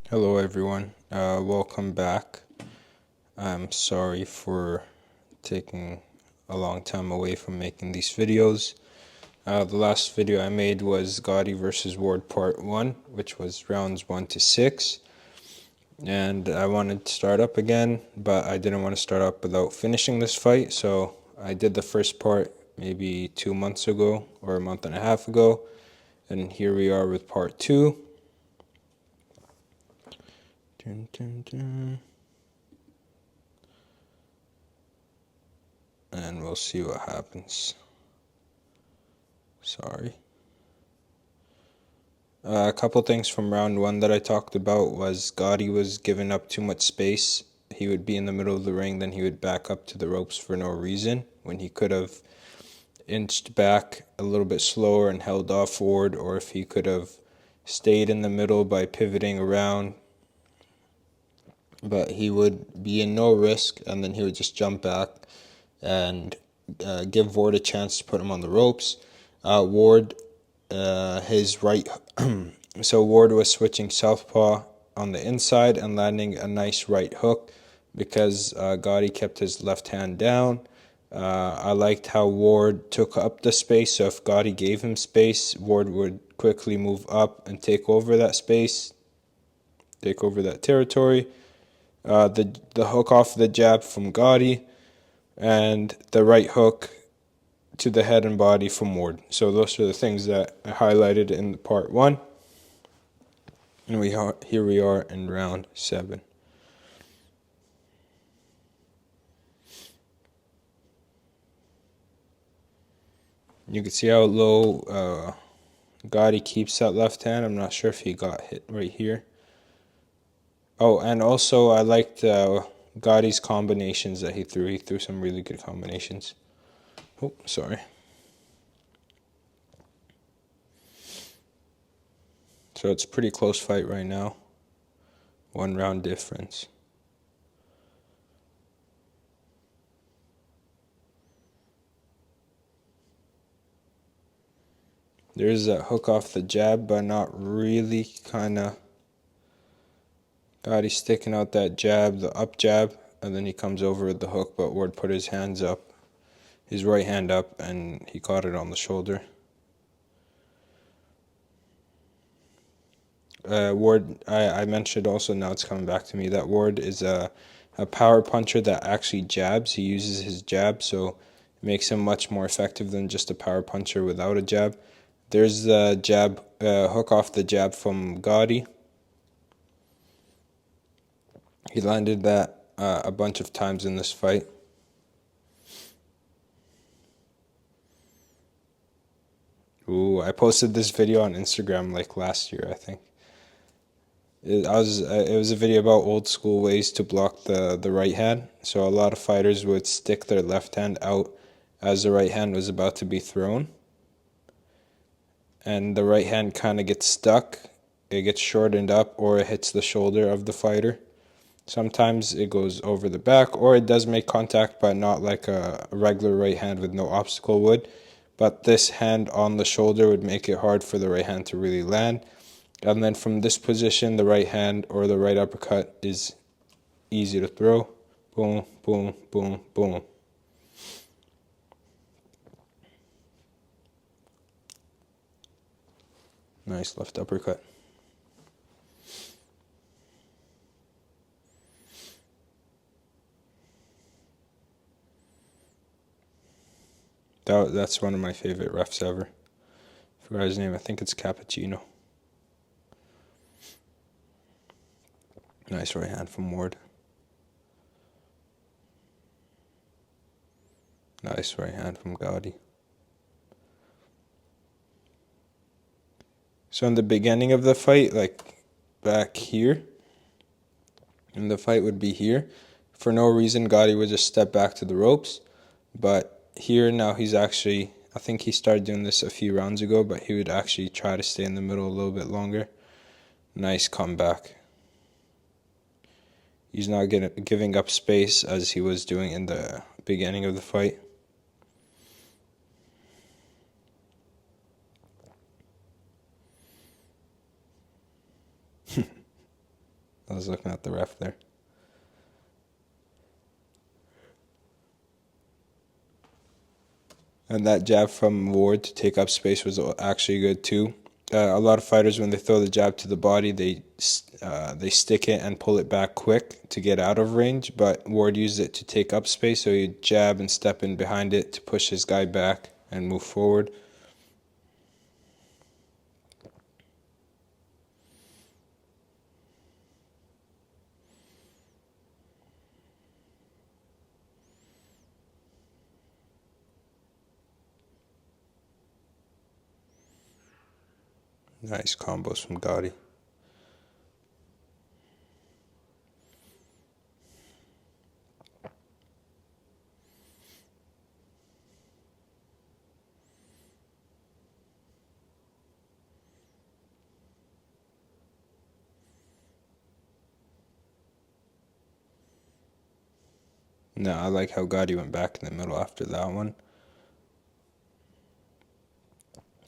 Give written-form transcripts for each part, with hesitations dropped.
Hello everyone, welcome back. I'm sorry for taking a long time away from making these videos. The last video I made was Gatti versus Ward Part 1, which was rounds 1 to 6. And I wanted to start up again, but I didn't want to start up without finishing this fight, so I did the first part maybe 2 months ago or a month and a half ago. And here we are with Part 2. Dun, dun, dun. And we'll see what happens. Sorry. A couple things from round 1 that I talked about was Gatti was giving up too much space. He would be in the middle of the ring, then he would back up to the ropes for no reason, when he could have inched back a little bit slower and held off forward, or if he could have stayed in the middle by pivoting around. But he would be in no risk, and then he would just jump back and give Ward a chance to put him on the ropes. Ward, his right, so Ward was switching southpaw on the inside and landing a nice right hook because Gatti kept his left hand down. I liked how Ward took up the space, so if Gatti gave him space, Ward would quickly move up and take over that space, take over that territory. The hook off the jab from Gatti, and the right hook to the head and body from Ward. So those are the things that I highlighted in part 1. And here we are in round 7. You can see how low Gatti keeps that left hand. I'm not sure if he got hit right here. Oh, and also I liked Gotti's combinations that he threw. He threw some really good combinations. Oh, sorry. So it's a pretty close fight right now. 1 round difference. There's that hook off the jab, but not really, kinda. Gatti sticking out that jab, the up jab, and then he comes over with the hook, but Ward put his hands up, his right hand up, and he caught it on the shoulder. Ward, I mentioned also, now it's coming back to me, that Ward is a power puncher that actually jabs. He uses his jab, so it makes him much more effective than just a power puncher without a jab. There's the jab, hook off the jab from Gatti. He landed that a bunch of times in this fight. Ooh, I posted this video on Instagram like last year, I think. It was a video about old school ways to block the right hand. So a lot of fighters would stick their left hand out as the right hand was about to be thrown. And the right hand kind of gets stuck. It gets shortened up, or it hits the shoulder of the fighter. Sometimes it goes over the back, or it does make contact, but not like a regular right hand with no obstacle would. But this hand on the shoulder would make it hard for the right hand to really land. And then from this position, the right hand or the right uppercut is easy to throw. Boom, boom, boom, boom. Nice left uppercut. That's one of my favorite refs ever. I forgot his name. I think it's Cappuccino. Nice right hand from Ward. Nice right hand from Gatti. So in the beginning of the fight, like back here, and the fight would be here, for no reason Gatti would just step back to the ropes. But here now he's actually, I think he started doing this a few rounds ago, but he would actually try to stay in the middle a little bit longer. Nice comeback. He's not giving up space as he was doing in the beginning of the fight. I was looking at the ref there. And that jab from Ward to take up space was actually good too. A lot of fighters, when they throw the jab to the body, they stick it and pull it back quick to get out of range. But Ward used it to take up space, so he'd jab and step in behind it to push his guy back and move forward. Nice combos from Gatti. No, I like how Gatti went back in the middle after that one.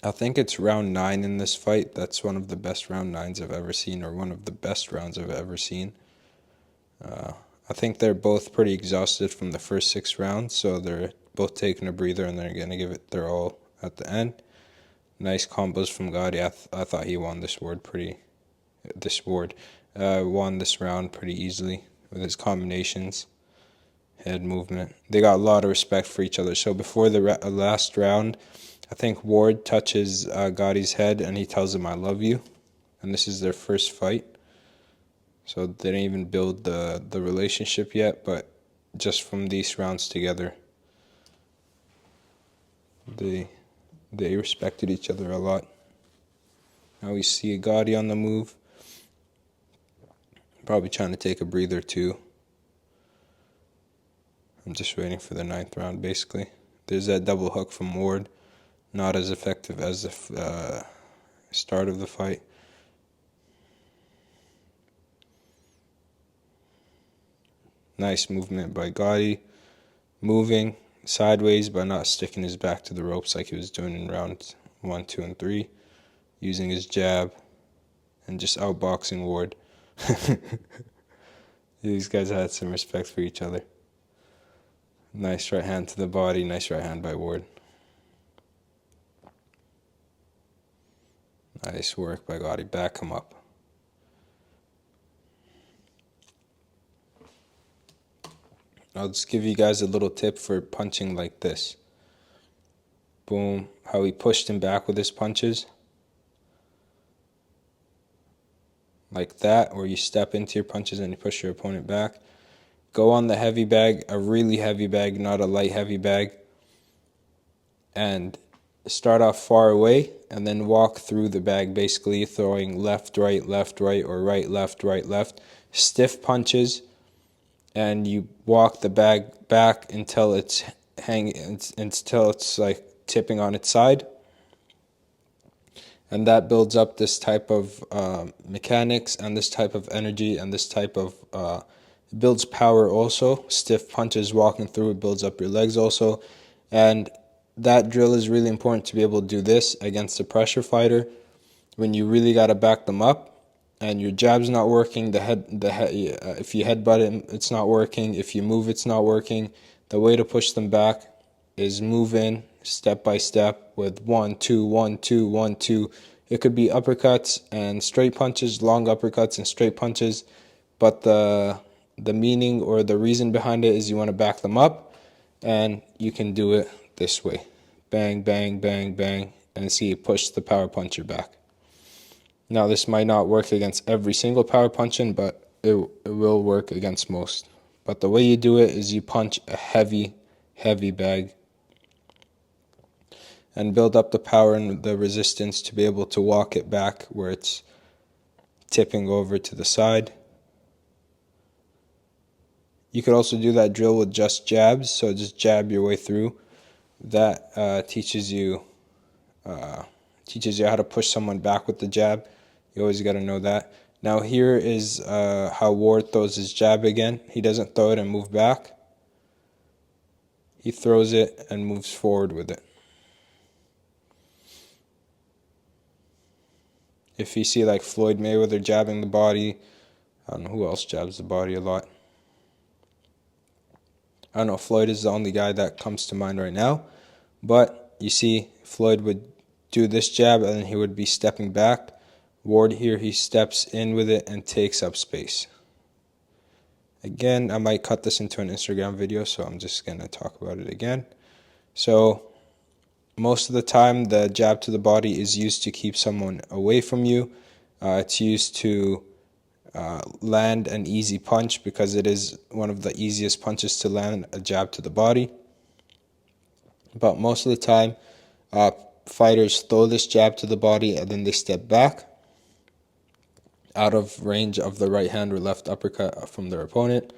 I think it's round 9 in this fight. That's one of the best round 9s I've ever seen, or one of the best rounds I've ever seen. I think they're both pretty exhausted from the first 6 rounds, so they're both taking a breather and they're going to give it their all at the end. Nice combos from Gatti. I thought he won this round pretty easily with his combinations, head movement. They got a lot of respect for each other. So before the last round, I think Ward touches Gotti's head and he tells him, "I love you." And this is their first fight. So they didn't even build the relationship yet, but just from these rounds together, they respected each other a lot. Now we see Gatti on the move. Probably trying to take a breather too. I'm just waiting for the 9th round, basically. There's that double hook from Ward. Not as effective as the start of the fight. Nice movement by Gatti. Moving sideways but not sticking his back to the ropes like he was doing in rounds 1, 2, and 3. Using his jab and just outboxing Ward. These guys had some respect for each other. Nice right hand to the body. Nice right hand by Ward. Nice work by Gatti. Back him up. I'll just give you guys a little tip for punching like this. Boom. How he pushed him back with his punches. Like that, where you step into your punches and you push your opponent back. Go on the heavy bag, a really heavy bag, not a light heavy bag. And start off far away and then walk through the bag, basically throwing left, right, or right, left. Stiff punches, and you walk the bag back until it's like tipping on its side. And that builds up this type of mechanics and this type of energy and this type of builds power also. Stiff punches walking through it builds up your legs also. And that drill is really important to be able to do this against a pressure fighter when you really got to back them up and your jab's not working. If you headbutt it, it's not working. If you move, it's not working. The way to push them back is move in step by step with 1, 2, 1, 2, 1, 2. It could be uppercuts and straight punches, long uppercuts and straight punches, but the meaning or the reason behind it is you want to back them up, and you can do it this way. Bang, bang, bang, bang, and see it push the power puncher back. Now this might not work against every single power punching, but it will work against most. But the way you do it is you punch a heavy bag and build up the power and the resistance to be able to walk it back where it's tipping over to the side. You could also do that drill with just jabs, so just jab your way through. That teaches you how to push someone back with the jab. You always got to know that. Now here is how Ward throws his jab again. He doesn't throw it and move back. He throws it and moves forward with it. If you see like Floyd Mayweather jabbing the body, I don't know who else jabs the body a lot. I don't know, Floyd is the only guy that comes to mind right now. But you see, Floyd would do this jab and then he would be stepping back. Ward here, he steps in with it and takes up space. Again, I might cut this into an Instagram video, so I'm just going to talk about it again. So most of the time, the jab to the body is used to keep someone away from you. It's used to land an easy punch because it is one of the easiest punches to land, a jab to the body. But most of the time, fighters throw this jab to the body and then they step back out of range of the right hand or left uppercut from their opponent.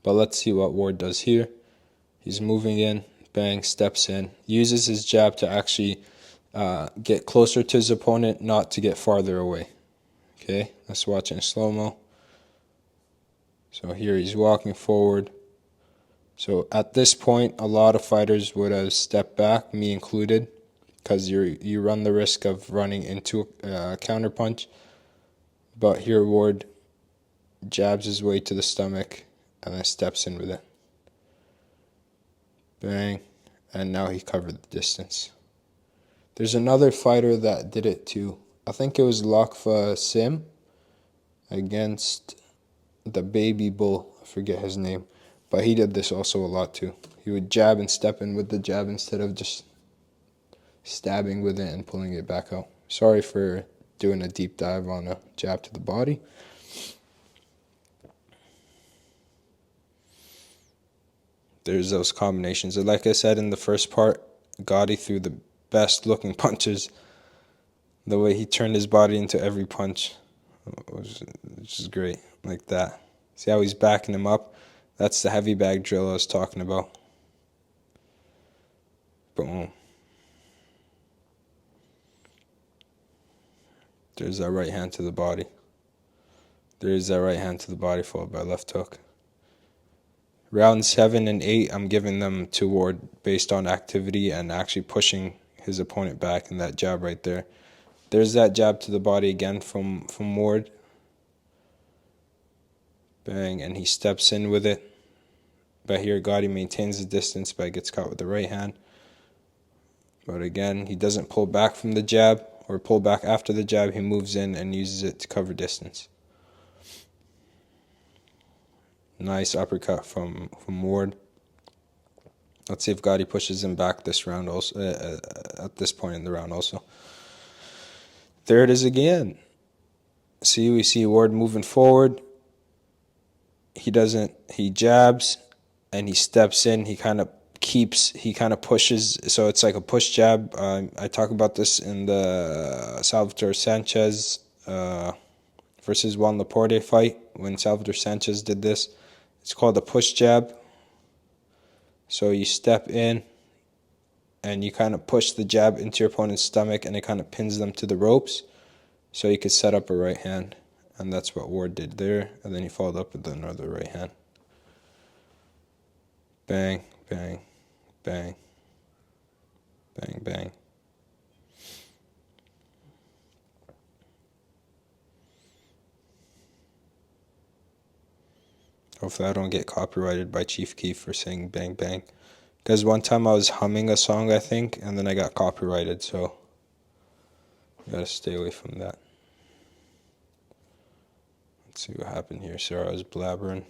But let's see what Ward does here. He's moving in, bang, steps in, uses his jab to actually get closer to his opponent, not to get farther away. Okay, let's watch it in slow-mo. So here he's walking forward. So at this point, a lot of fighters would have stepped back, me included, because you run the risk of running into a counter punch. But here Ward jabs his way to the stomach and then steps in with it. Bang. And now he covered the distance. There's another fighter that did it too. I think it was Lakfa Sim against the baby bull. I forget his name. But he did this also a lot too. He would jab and step in with the jab instead of just stabbing with it and pulling it back out. Sorry for doing a deep dive on a jab to the body. There's those combinations. And like I said in the first part, Gatti threw the best looking punches. The way he turned his body into every punch was just great, like that. See how he's backing him up? That's the heavy bag drill I was talking about. Boom. There's that right hand to the body. There's that right hand to the body followed by left hook. Round 7 and 8, I'm giving them to Ward based on activity and actually pushing his opponent back in that jab right there. There's that jab to the body again from Ward. Bang, and he steps in with it. But here Gatti maintains the distance, but gets caught with the right hand. But again, he doesn't pull back from the jab or pull back after the jab. He moves in and uses it to cover distance. Nice uppercut from Ward. Let's see if Gatti pushes him back this round also. At this point in the round also. There it is again. See, we see Ward moving forward. He jabs and he steps in. He kind of pushes. So it's like a push jab. I talk about this in the Salvatore Sanchez versus Juan Laporte fight when Salvatore Sanchez did this. It's called a push jab. So you step in and you kind of push the jab into your opponent's stomach and it kind of pins them to the ropes so you could set up a right hand. And that's what Ward did there. And then he followed up with another right hand. Bang, bang, bang, bang, bang. Hopefully I don't get copyrighted by Chief Keef for saying bang, bang. Because one time I was humming a song, I think, and then I got copyrighted, so you gotta stay away from that. Let's see what happened here. Sorry, I was blabbering.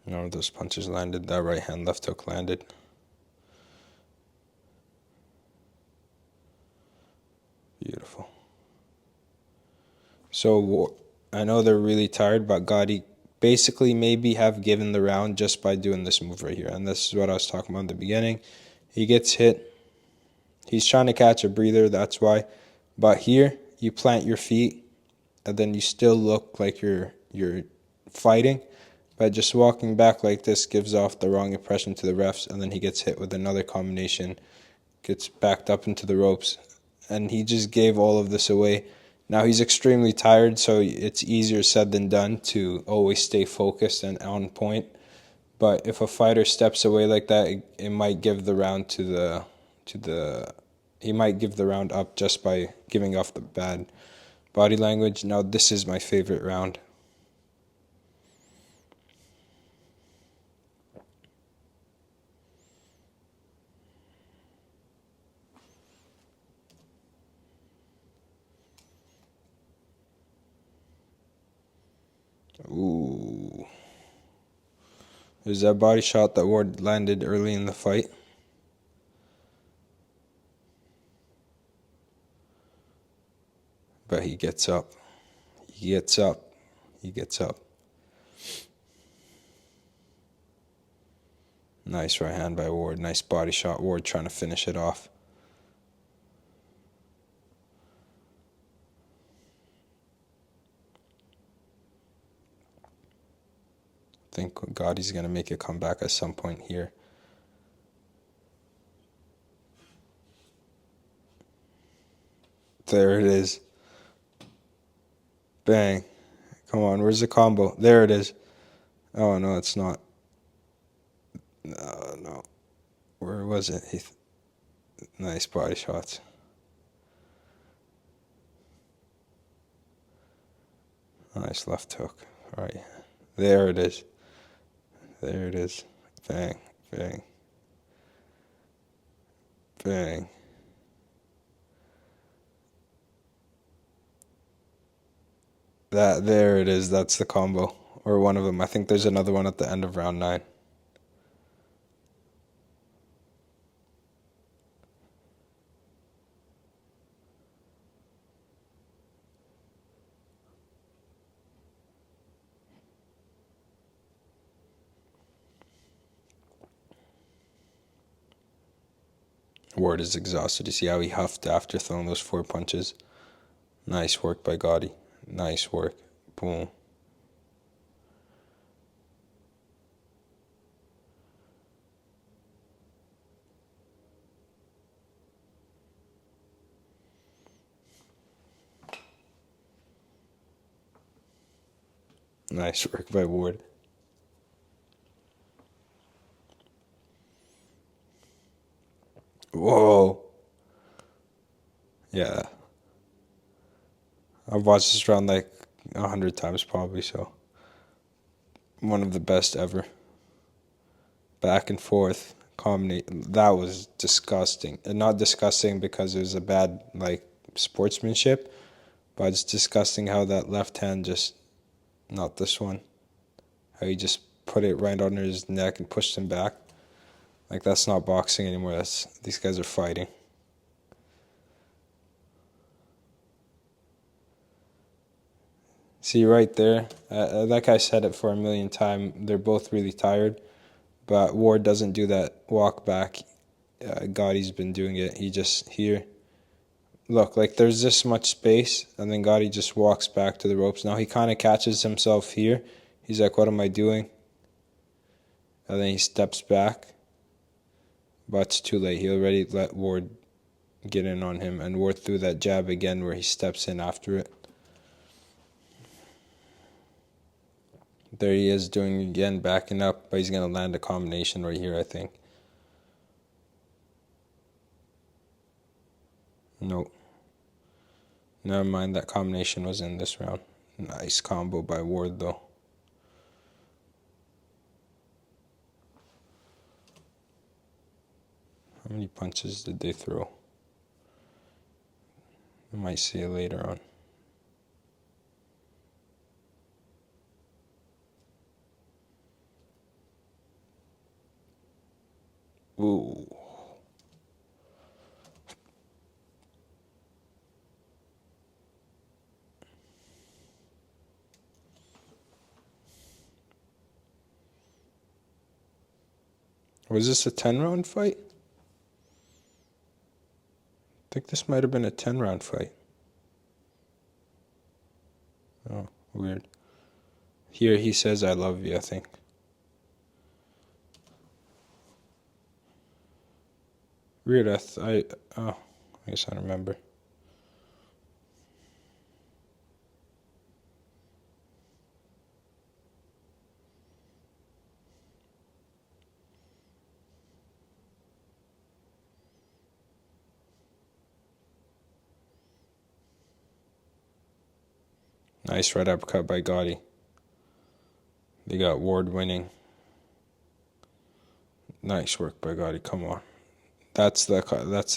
None of those punches landed. That right hand left hook landed. Beautiful. So I know they're really tired, but Gatti basically maybe have given the round just by doing this move right here. And this is what I was talking about in the beginning. He gets hit. He's trying to catch a breather, that's why. But here, you plant your feet, and then you still look like you're fighting. But just walking back like this gives off the wrong impression to the refs, and then he gets hit with another combination, gets backed up into the ropes, and he just gave all of this away. Now he's extremely tired, so it's easier said than done to always stay focused and on point. But if a fighter steps away like that, it might give the round to the he might give the round up just by giving off the bad body language. Now this is my favorite round. Ooh. There's that body shot that Ward landed early in the fight. But he gets up. He gets up. He gets up. Nice right hand by Ward. Nice body shot. Ward trying to finish it off. I think Gotti's going to make a comeback at some point here. There it is. Bang. Come on, where's the combo? There it is. Oh, no, it's not. No. Where was it? Nice body shots. Nice left hook. All right. There it is. There it is. Bang, bang, bang. There it is. That's the combo. Or one of them. I think there's another one at the end of round 9. Ward is exhausted. You see how he huffed after throwing those 4 punches? Nice work by Gatti. Nice work. Boom. Nice work by Ward. Whoa. Yeah. I've watched this round like 100 times probably, so one of the best ever. Back and forth. That was disgusting. And not disgusting because it was a bad like sportsmanship, but it's disgusting how that left hand just, not this one, how he just put it right under his neck and pushed him back. Like, that's not boxing anymore. These guys are fighting. See right there, like I said it for a million times, they're both really tired, but Ward doesn't do that walk back. Gotti's been doing it. He just, here, look, like there's this much space, and then Gatti just walks back to the ropes. Now he kind of catches himself here. He's like, what am I doing? And then he steps back, but it's too late. He already let Ward get in on him, and Ward threw that jab again where he steps in after it. There he is doing it again, backing up, but he's going to land a combination right here, I think. Nope. Never mind, that combination was in this round. Nice combo by Ward, though. How many punches did they throw? We might see it later on. Ooh. Was this a 10-round fight? I think this might have been a 10-round fight. Oh, weird. Here he says, I love you, I think. Weird, I guess I don't remember. Nice right uppercut by Gatti. They got Ward winning. Nice work by Gatti. Come on. That's the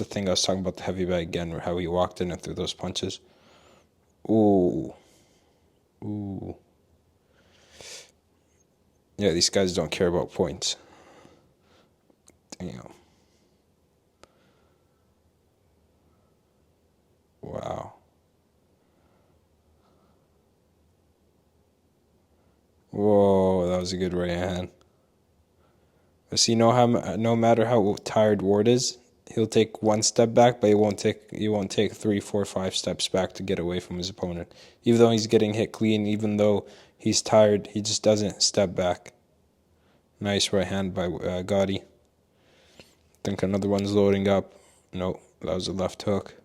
thing I was talking about, the heavy bag again, how he walked in and threw those punches. Ooh. Ooh. Yeah, these guys don't care about points. Damn. Wow. Whoa, that was a good right hand. But see, no matter how tired Ward is, he'll take one step back, but he won't take 3, 4, 5 steps back to get away from his opponent. Even though he's getting hit clean, even though he's tired, he just doesn't step back. Nice right hand by Gatti. Think another one's loading up. Nope, that was a left hook.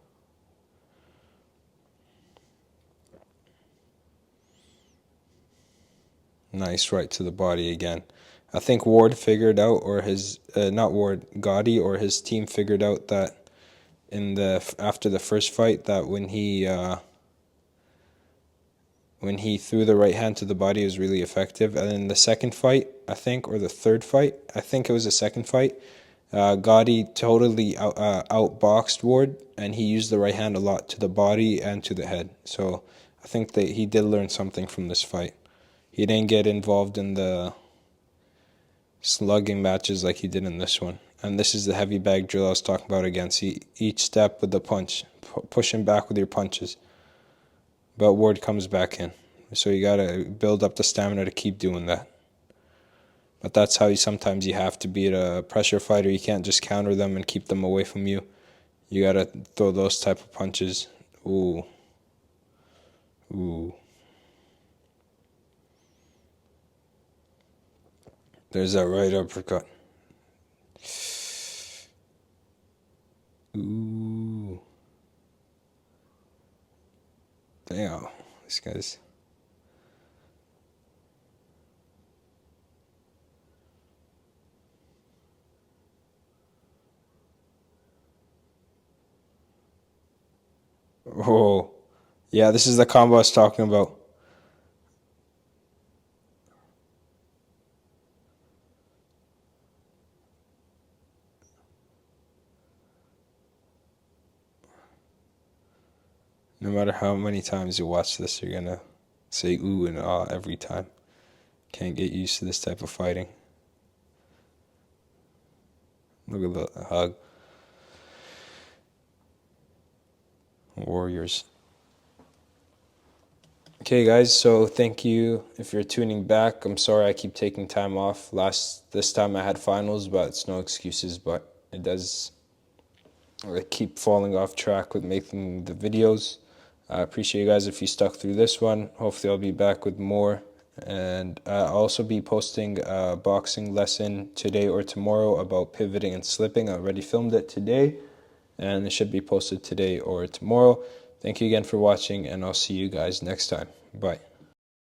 Nice right to the body again. I think Ward figured out, or his not Ward, Gatti or his team figured out that after the first fight, that when he threw the right hand to the body, it was really effective. And in the second fight, I think, or the third fight, I think it was the second fight, Gatti totally outboxed Ward, and he used the right hand a lot to the body and to the head. So I think that he did learn something from this fight. He didn't get involved in the slugging matches like he did in this one. And this is the heavy bag drill I was talking about again. See, each step with the punch, push him back with your punches. But Ward comes back in. So you got to build up the stamina to keep doing that. But that's how sometimes you have to beat a pressure fighter. You can't just counter them and keep them away from you. You got to throw those type of punches. Ooh. Ooh. There's that right uppercut. Ooh. Damn. This guy's... Oh. Yeah, this is the combo I was talking about. No matter how many times you watch this, you're gonna say ooh and ah every time. Can't get used to this type of fighting. Look at the hug. Warriors. Okay, guys, so thank you if you're tuning back. I'm sorry I keep taking time off. This time I had finals, but it's no excuses, but it does keep falling off track with making the videos. I appreciate you guys if you stuck through this one. Hopefully I'll be back with more. And I'll also be posting a boxing lesson today or tomorrow about pivoting and slipping. I already filmed it today, and it should be posted today or tomorrow. Thank you again for watching, and I'll see you guys next time. Bye.